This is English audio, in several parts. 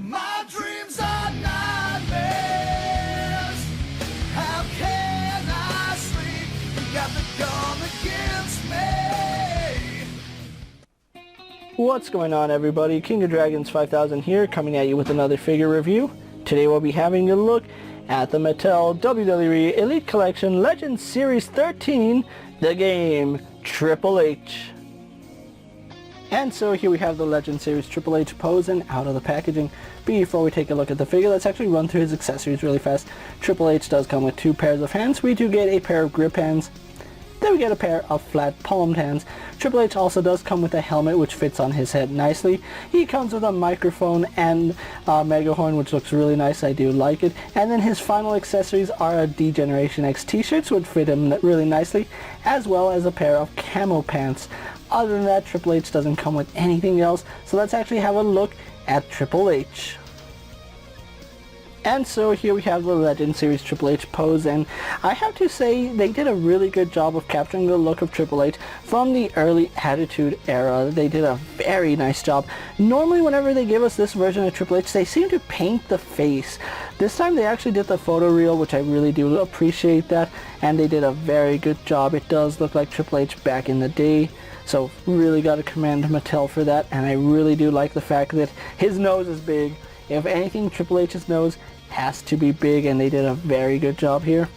My dreams are nightmares. How can I sleep? You got the gun against me. What's going on, everybody? King of Dragons 5000 here, coming at you with another figure review. Today we'll be having a look at the Mattel WWE Elite Collection Legends Series 13, the game Triple H. And so here we have the Legend Series Triple H posing out of the packaging. Before we take a look at the figure, let's actually run through his accessories really fast. Triple H does come with 2 pairs of hands. We do get a pair of grip hands. Then we get a pair of flat palmed hands. Triple H also does come with a helmet which fits on his head nicely. He comes with a microphone and a mega horn, which looks really nice. I do like it. And then his final accessories are a D-Generation X t-shirts, which fit him really nicely, as well as a pair of camo pants. Other than that, Triple H doesn't come with anything else, so let's actually have a look at Triple H. And so here we have the Legend Series Triple H pose, and I have to say they did a really good job of capturing the look of Triple H from the early Attitude Era. They did a very nice job. Normally whenever they give us this version of Triple H, they seem to paint the face. This time they actually did the photo reel, which I really do appreciate that, and they did a very good job. It does look like Triple H back in the day. So really got to commend Mattel for that, and I really do like the fact that his nose is big. If anything, Triple H's nose has to be big, and they did a very good job here.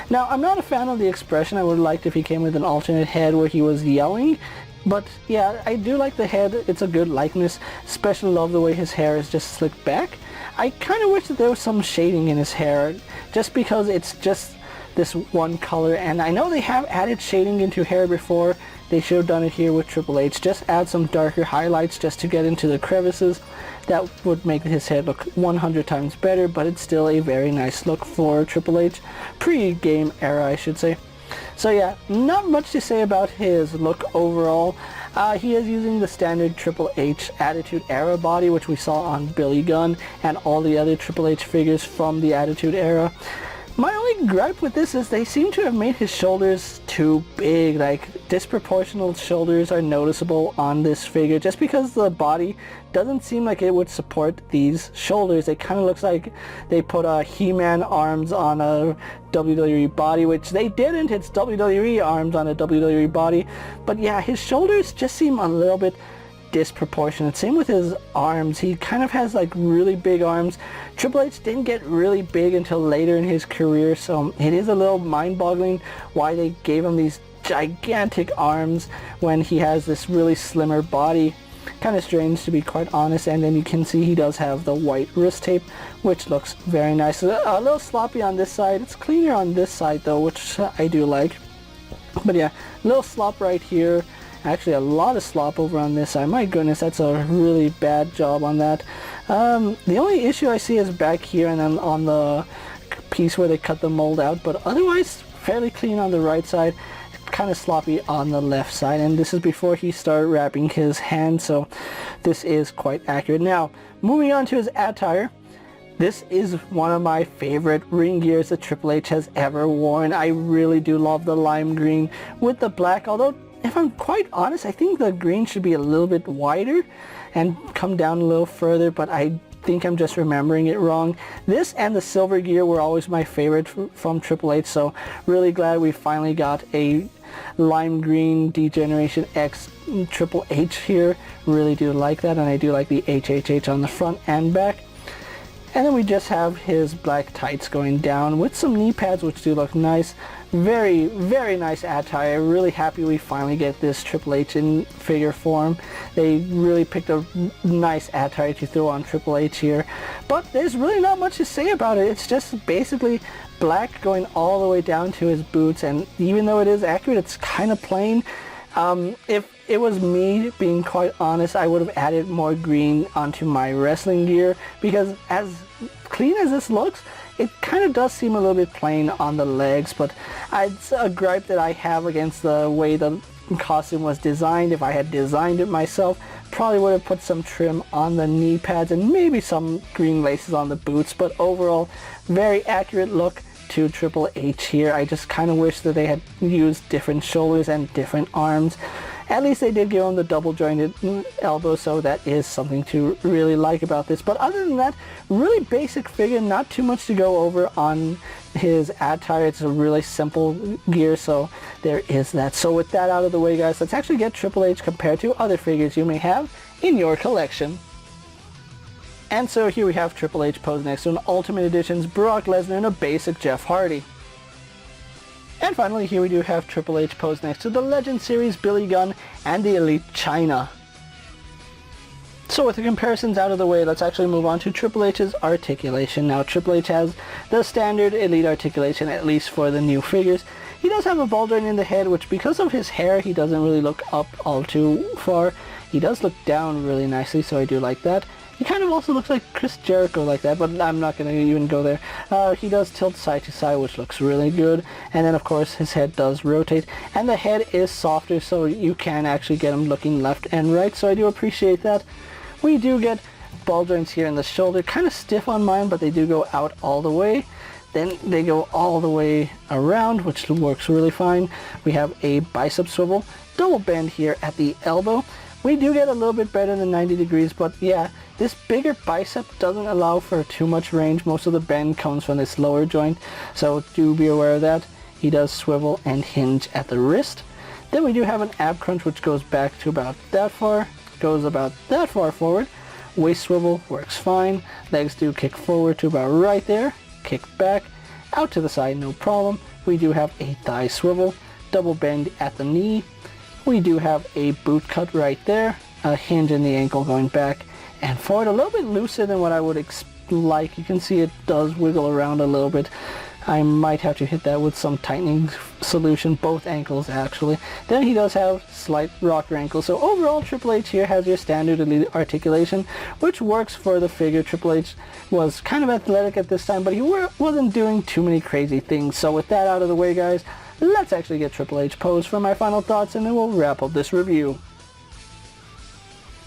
Now, I'm not a fan of the expression. I would have liked if he came with an alternate head where he was yelling, but yeah, I do like the head. It's a good likeness. Especially love the way his hair is just slicked back. I kind of wish that there was some shading in his hair, just because it's just this one color, and I know they have added shading into hair before. They should have done it here with Triple H. Just add some darker highlights just to get into the crevices. That would make his head look 100 times better, but it's still a very nice look for Triple H. Pre-game era, I should say. So yeah, not much to say about his look overall. He is using the standard Triple H Attitude Era body, which we saw on Billy Gunn and all the other Triple H figures from the Attitude Era. My only gripe with this is they seem to have made his shoulders too big. Like, disproportional shoulders are noticeable on this figure just because the body doesn't seem like it would support these shoulders. It kind of looks like they put He-Man arms on a WWE body, which they didn't. It's WWE arms on a WWE body. But yeah, his shoulders just seem a little bit disproportionate. Same with his arms. He kind of has like really big arms. Triple H didn't get really big until later in his career, so it is a little mind-boggling why they gave him these gigantic arms when he has this really slimmer body. Kind of strange, to be quite honest. And then you can see he does have the white wrist tape, which looks very nice. A little sloppy on this side. It's cleaner on this side though, which I do like. But yeah, a little slop right here. Actually, a lot of slop over on this side. My goodness, that's a really bad job on that. The only issue I see is back here and then on the piece where they cut the mold out, but otherwise fairly clean on the right side, kind of sloppy on the left side. And this is before he started wrapping his hand, so this is quite accurate. Now, moving on to his attire. This is one of my favorite ring gears that Triple H has ever worn. I really do love the lime green with the black, although if I'm quite honest, I think the green should be a little bit wider and come down a little further, but I think I'm just remembering it wrong. This and the silver gear were always my favorite from Triple H, so really glad we finally got a lime green D-Generation X Triple H here. Really do like that, and I do like the HHH on the front and back. And then we just have his black tights going down with some knee pads, which do look nice. Very, very nice attire. Really happy we finally get this Triple H in figure form. They really picked a nice attire to throw on Triple H here. But there's really not much to say about it. It's just basically black going all the way down to his boots, and even though it is accurate, it's kind of plain. If it was me, being quite honest, I would have added more green onto my wrestling gear, because as clean as this looks, it kind of does seem a little bit plain on the legs. But it's a gripe that I have against the way the costume was designed. If I had designed it myself, probably would have put some trim on the knee pads and maybe some green laces on the boots. But overall, very accurate look to Triple H here. I just kind of wish that they had used different shoulders and different arms. At least they did give him the double jointed elbow, so that is something to really like about this. But other than that, really basic figure, not too much to go over on his attire. It's a really simple gear, so there is that. So with that out of the way, guys, let's actually get Triple H compared to other figures you may have in your collection. And so here we have Triple H posed next to an Ultimate Edition's Brock Lesnar and a basic Jeff Hardy. And finally, here we do have Triple H posed next to the Legend Series Billy Gunn and the Elite Chyna. So with the comparisons out of the way, let's actually move on to Triple H's Articulation. Now Triple H has the standard Elite Articulation, at least for the new figures. He does have a ball joint in the head, which because of his hair, he doesn't really look up all too far. He does look down really nicely, so I do like that. He kind of also looks like Chris Jericho like that, but I'm not going to even go there. He does tilt side to side, which looks really good. And then, of course, his head does rotate. And the head is softer, so you can actually get him looking left and right. So I do appreciate that. We do get ball joints here in the shoulder. Kind of stiff on mine, but they do go out all the way. Then they go all the way around, which works really fine. We have a bicep swivel, double bend here at the elbow. We do get a little bit better than 90 degrees, but yeah, this bigger bicep doesn't allow for too much range. Most of the bend comes from this lower joint, so do be aware of that. He does swivel and hinge at the wrist. Then we do have an ab crunch, which goes back to about that far, goes about that far forward. Waist swivel works fine. Legs do kick forward to about right there, kick back, out to the side, no problem. We do have a thigh swivel, double bend at the knee. We do have a boot cut right there, a hinge in the ankle going back and forward, a little bit looser than what I would like. You can see it does wiggle around a little bit. I might have to hit that with some tightening solution, both ankles actually. Then he does have slight rocker ankle. So overall, Triple H here has your standard Elite Articulation, which works for the figure. Triple H was kind of athletic at this time, but he wasn't doing too many crazy things. So with that out of the way, guys, let's actually get Triple H posed for my final thoughts, and then we'll wrap up this review.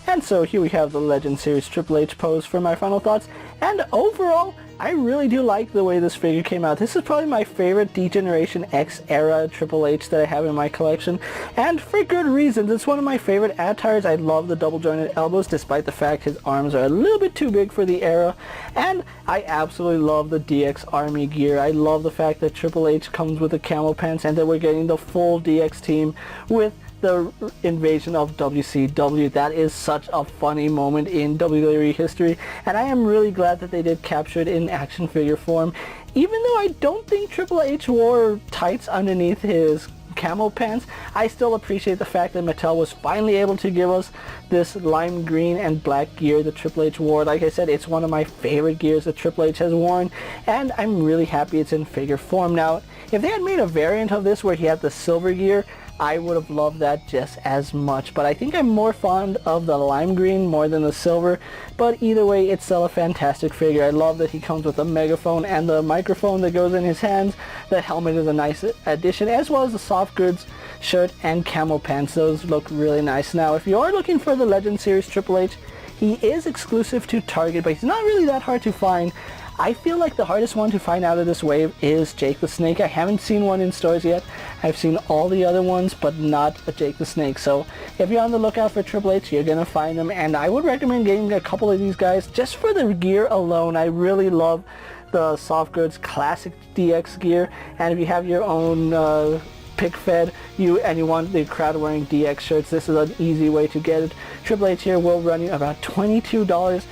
And so here we have the Legend Series Triple H pose for my final thoughts, and overall, I really do like the way this figure came out. This is probably my favorite D-Generation X era Triple H that I have in my collection, and for good reasons. It's one of my favorite attires. I love the double jointed elbows, despite the fact his arms are a little bit too big for the era, and I absolutely love the DX Army gear. I love the fact that Triple H comes with the camel pants and that we're getting the full DX team with the invasion of WCW. That is such a funny moment in WWE history, and I am really glad that they did capture it in action figure form. Even though I don't think Triple H wore tights underneath his camel pants, I still appreciate the fact that Mattel was finally able to give us this lime green and black gear that Triple H wore. Like I said, it's one of my favorite gears that Triple H has worn, and I'm really happy it's in figure form. Now, if they had made a variant of this where he had the silver gear, I would have loved that just as much, but I think I'm more fond of the lime green more than the silver. But either way, it's still a fantastic figure. I love that he comes with a megaphone and the microphone that goes in his hands. The helmet is a nice addition, as well as the soft goods shirt and camel pants. Those look really nice. Now, if you are looking for the Legend Series Triple H, he is exclusive to Target, but he's not really that hard to find. I feel like the hardest one to find out of this wave is Jake the Snake. I haven't seen one in stores yet. I've seen all the other ones, but not a Jake the Snake. So if you're on the lookout for Triple H, you're going to find them. And I would recommend getting a couple of these guys just for the gear alone. I really love the soft goods classic DX gear. And if you have your own pick fed and you want the crowd wearing DX shirts, this is an easy way to get it. Triple H here will run you about $22,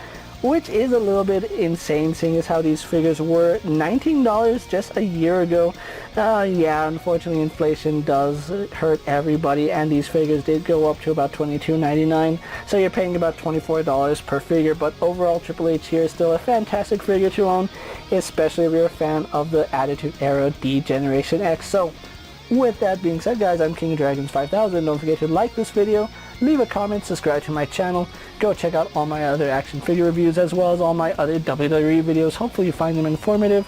which is a little bit insane, seeing as how these figures were $19 just a year ago. Yeah, unfortunately inflation does hurt everybody, and these figures did go up to about $22.99, so you're paying about $24 per figure. But overall, Triple H here is still a fantastic figure to own, especially if you're a fan of the Attitude Era D-Generation X. So with that being said, guys, I'm KingofDragons 5000. Don't forget to like this video, leave a comment, subscribe to my channel, go check out all my other action figure reviews as well as all my other WWE videos. Hopefully you find them informative.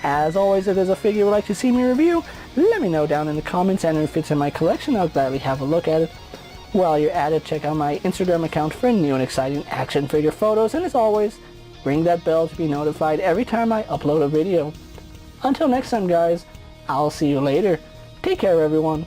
As always, if there's a figure you would like to see me review, let me know down in the comments, and if it's in my collection, I'll gladly have a look at it. While you're at it, check out my Instagram account for new and exciting action figure photos, and as always, ring that bell to be notified every time I upload a video. Until next time, guys, I'll see you later. Take care, everyone.